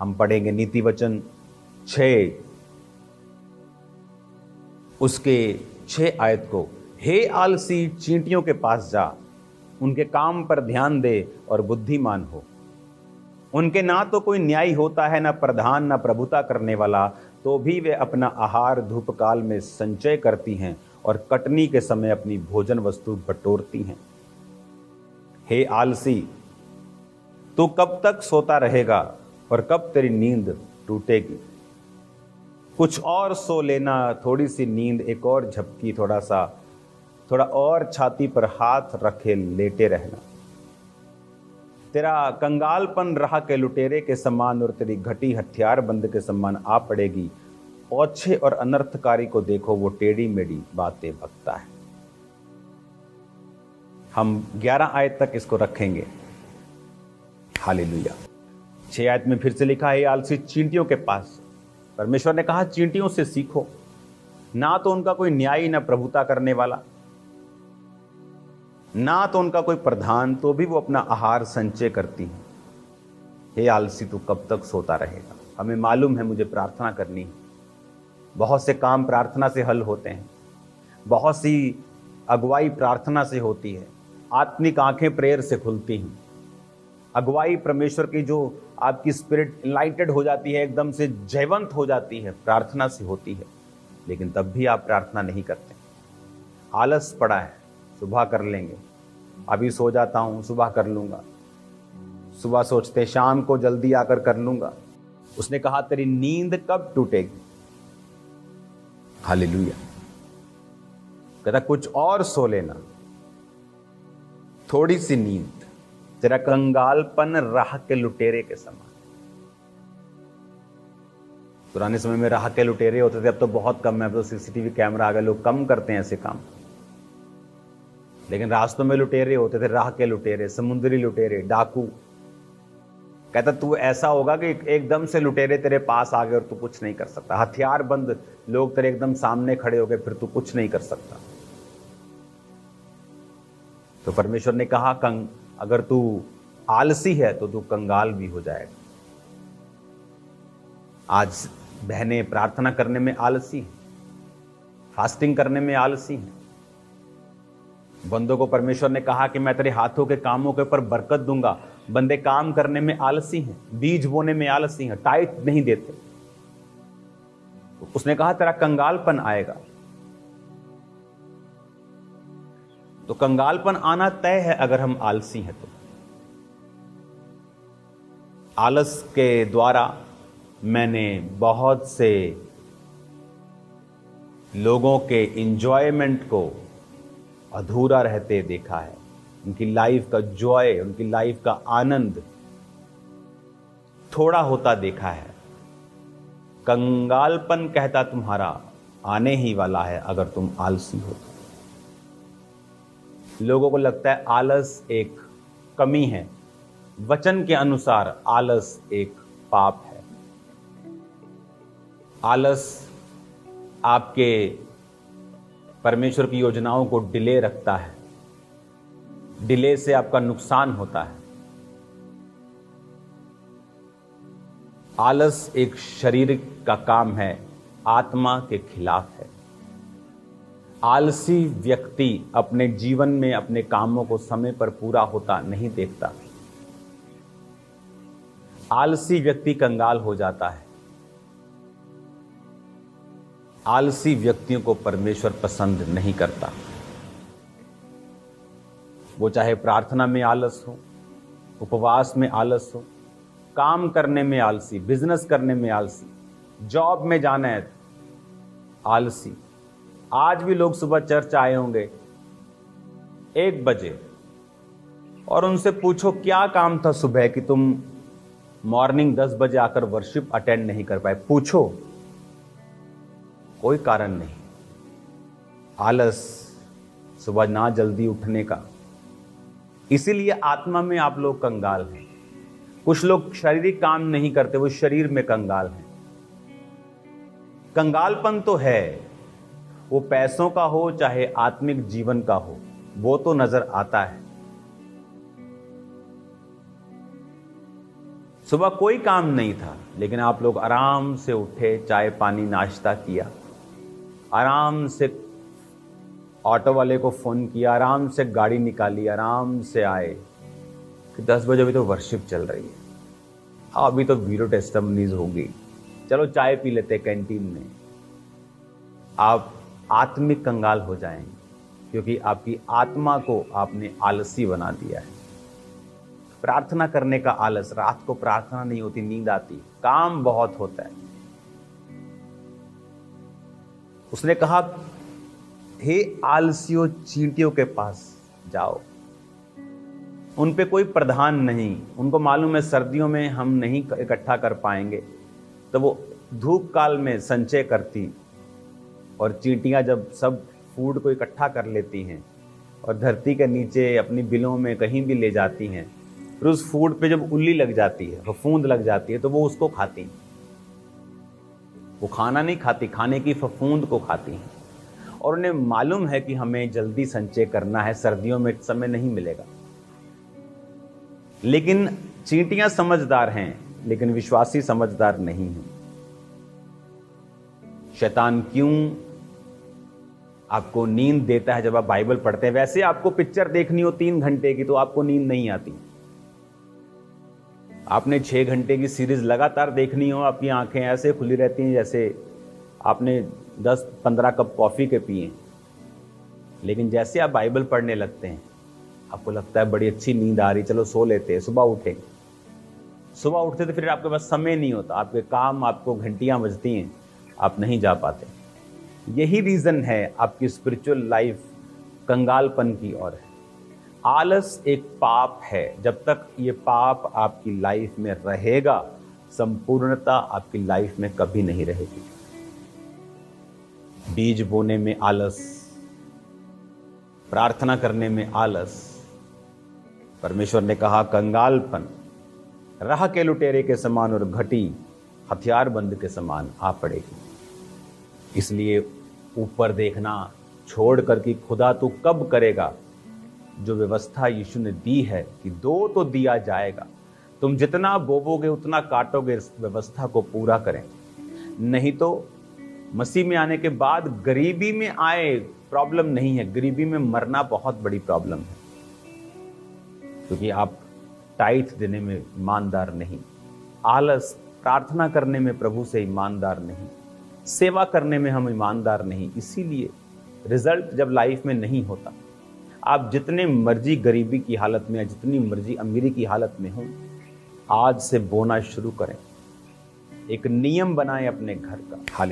हम पढ़ेंगे नीति वचन 6 उसके 6 आयत को। हे आलसी, चींटियों के पास जा, उनके काम पर ध्यान दे और बुद्धिमान हो। उनके ना तो कोई न्याय होता है, ना प्रधान, ना प्रभुता करने वाला, तो भी वे अपना आहार धूपकाल में संचय करती हैं और कटनी के समय अपनी भोजन वस्तु बटोरती हैं। हे आलसी, तू कब तक सोता रहेगा और कब तेरी नींद टूटेगी? कुछ और सो लेना, थोड़ी सी नींद, एक और झपकी, थोड़ा और छाती पर हाथ रखे लेटे रहना। तेरा कंगालपन राह के लुटेरे के समान और तेरी घटी हथियारबंद के समान आ पड़ेगी। ओछे और अनर्थकारी को देखो, वो टेढ़ी मेढ़ी बातें बकता है। हम 11 आयत तक इसको रखेंगे। हालेलुया। 6 आयत में फिर से लिखा है, आलसी, चींटियों के पास। परमेश्वर ने कहा चींटियों से सीखो, ना तो उनका कोई न्यायी, ना प्रभुता करने वाला, ना तो उनका कोई प्रधान, तो भी वो अपना आहार संचय करती हैं। हे आलसी, तू कब तक सोता रहेगा? हमें मालूम है मुझे प्रार्थना करनी है। बहुत से काम प्रार्थना से हल होते हैं, बहुत सी अगुवाई प्रार्थना से होती है, आत्मिक आंखें प्रेयर से खुलती हैं। अगुवाई परमेश्वर की जो आपकी स्पिरिट इनलाइटेड हो जाती है, एकदम से जयवंत हो जाती है, प्रार्थना से होती है। लेकिन तब भी आप प्रार्थना नहीं करते। आलस पड़ा है, सुबह कर लेंगे, अभी सो जाता हूं, सुबह कर लूंगा। सुबह सोचते शाम को जल्दी आकर कर लूंगा। उसने कहा तेरी नींद कब टूटेगी? हालेलुया। कहता कुछ और सो लेना, थोड़ी सी नींद, तेरा कंगालपन राह के लुटेरे के समान। पुराने समय में राह के लुटेरे होते थे, अब तो बहुत कम है, अब तो सीसीटीवी कैमरा आ गए, लोग कम करते हैं ऐसे काम। लेकिन रास्तों में लुटेरे होते थे, राह के लुटेरे, समुद्री लुटेरे, डाकू। कहता तू ऐसा होगा कि एकदम से लुटेरे तेरे पास आ गए और तू कुछ नहीं कर सकता। हथियारबंद लोग तेरे एकदम सामने खड़े हो गए, फिर तू कुछ नहीं कर सकता। तो परमेश्वर ने कहा अगर तू आलसी है तो तू कंगाल भी हो जाएगा। आज बहनें प्रार्थना करने में आलसी हैं, फास्टिंग करने में आलसी हैं। बंदों को परमेश्वर ने कहा कि मैं तेरे हाथों के कामों के ऊपर बरकत दूंगा। बंदे काम करने में आलसी हैं, बीज बोने में आलसी हैं, टाइट नहीं देते। तो उसने कहा तेरा कंगालपन आएगा। तो कंगालपन आना तय है अगर हम आलसी हैं तो। आलस के द्वारा मैंने बहुत से लोगों के इंजॉयमेंट को अधूरा रहते देखा है। उनकी लाइफ का जॉय, उनकी लाइफ का आनंद थोड़ा होता देखा है। कंगालपन कहता तुम्हारा आने ही वाला है अगर तुम आलसी हो। लोगों को लगता है आलस एक कमी है। वचन के अनुसार आलस एक पाप है। आलस आपके परमेश्वर की योजनाओं को डिले रखता है। डिले से आपका नुकसान होता है। आलस एक शरीर का काम है, आत्मा के खिलाफ है। आलसी व्यक्ति अपने जीवन में अपने कामों को समय पर पूरा होता नहीं देखता। आलसी व्यक्ति कंगाल हो जाता है। आलसी व्यक्तियों को परमेश्वर पसंद नहीं करता। वो चाहे प्रार्थना में आलस हो, उपवास में आलस हो, काम करने में आलसी, बिजनेस करने में आलसी, जॉब में जाना है आलसी। आज भी लोग सुबह चर्च आए होंगे 1 बजे और उनसे पूछो क्या काम था सुबह कि तुम मॉर्निंग 10 बजे आकर वर्शिप अटेंड नहीं कर पाए। पूछो, कोई कारण नहीं। आलस, सुबह ना जल्दी उठने का। इसीलिए आत्मा में आप लोग कंगाल हैं। कुछ लोग शारीरिक काम नहीं करते, वो शरीर में कंगाल हैं। कंगालपन तो है, वो पैसों का हो चाहे आत्मिक जीवन का हो, वो तो नजर आता है। सुबह कोई काम नहीं था, लेकिन आप लोग आराम से उठे, चाय पानी नाश्ता किया, आराम से ऑटो वाले को फ़ोन किया, आराम से गाड़ी निकाली, आराम से आए कि 10 बजे अभी तो वर्शिप चल रही है, अभी तो वीडियो टेस्टिमनीज होगी, चलो चाय पी लेते कैंटीन में। आप आत्मिक कंगाल हो जाएंगे, क्योंकि आपकी आत्मा को आपने आलसी बना दिया है। प्रार्थना करने का आलस, रात को प्रार्थना नहीं होती, नींद आती, काम बहुत होता है। उसने कहा, हे आलसियों, चींटियों के पास जाओ। उन पे कोई प्रधान नहीं, उनको मालूम है सर्दियों में हम नहीं इकट्ठा कर पाएंगे, तो वो धूप काल में संचय करती, और चींटियां जब सब फूड को इकट्ठा कर लेती हैं और धरती के नीचे अपनी बिलों में कहीं भी ले जाती हैं, फिर उस फूड पे जब उल्ली लग जाती है, फफूंद लग जाती है, तो वो उसको खाती हैं। वो खाना नहीं खाती, खाने की फफूंद को खाती हैं। और उन्हें मालूम है कि हमें जल्दी संचय करना है, सर्दियों में समय नहीं मिलेगा। लेकिन चींटियां समझदार हैं, लेकिन विश्वासी समझदार नहीं हैं। शैतान क्यों आपको नींद देता है जब आप बाइबल पढ़ते हैं? वैसे आपको पिक्चर देखनी हो 3 घंटे की तो आपको नींद नहीं आती। आपने 6 घंटे की सीरीज लगातार देखनी हो, आपकी आंखें ऐसे खुली रहती हैं जैसे आपने 10-15 कप कॉफी के पिए। लेकिन जैसे आप बाइबल पढ़ने लगते हैं, आपको लगता है बड़ी अच्छी नींद आ रही, चलो सो लेते हैं, सुबह उठे। सुबह उठते तो फिर आपके पास समय नहीं होता, आपके काम, आपको घंटियां बजती हैं, आप नहीं जा पाते। यही रीजन है आपकी स्पिरिचुअल लाइफ कंगालपन की ओर है। आलस एक पाप है, जब तक ये पाप आपकी लाइफ में रहेगा, संपूर्णता आपकी लाइफ में कभी नहीं रहेगी। बीज बोने में आलस, प्रार्थना करने में आलस। परमेश्वर ने कहा, कंगालपन राह के लुटेरे के समान और घटी हथियारबंद के समान आ पड़ेगी। इसलिए ऊपर देखना छोड़ कर कि खुदा तू कब करेगा। जो व्यवस्था यीशु ने दी है कि 2 तो दिया जाएगा, तुम जितना बोवोगे उतना काटोगे, इस व्यवस्था को पूरा करें। नहीं तो मसीह में आने के बाद गरीबी में आए, प्रॉब्लम नहीं है, गरीबी में मरना बहुत बड़ी प्रॉब्लम है, क्योंकि आप टाइथ देने में ईमानदार नहीं, आलस, प्रार्थना करने में प्रभु से ईमानदार नहीं, सेवा करने में हम ईमानदार नहीं। इसीलिए रिजल्ट जब लाइफ में नहीं होता, आप जितने मर्जी गरीबी की हालत में या जितनी मर्जी अमीरी की हालत में हो, आज से बोना शुरू करें। एक नियम बनाएं अपने घर का। हालेलुया।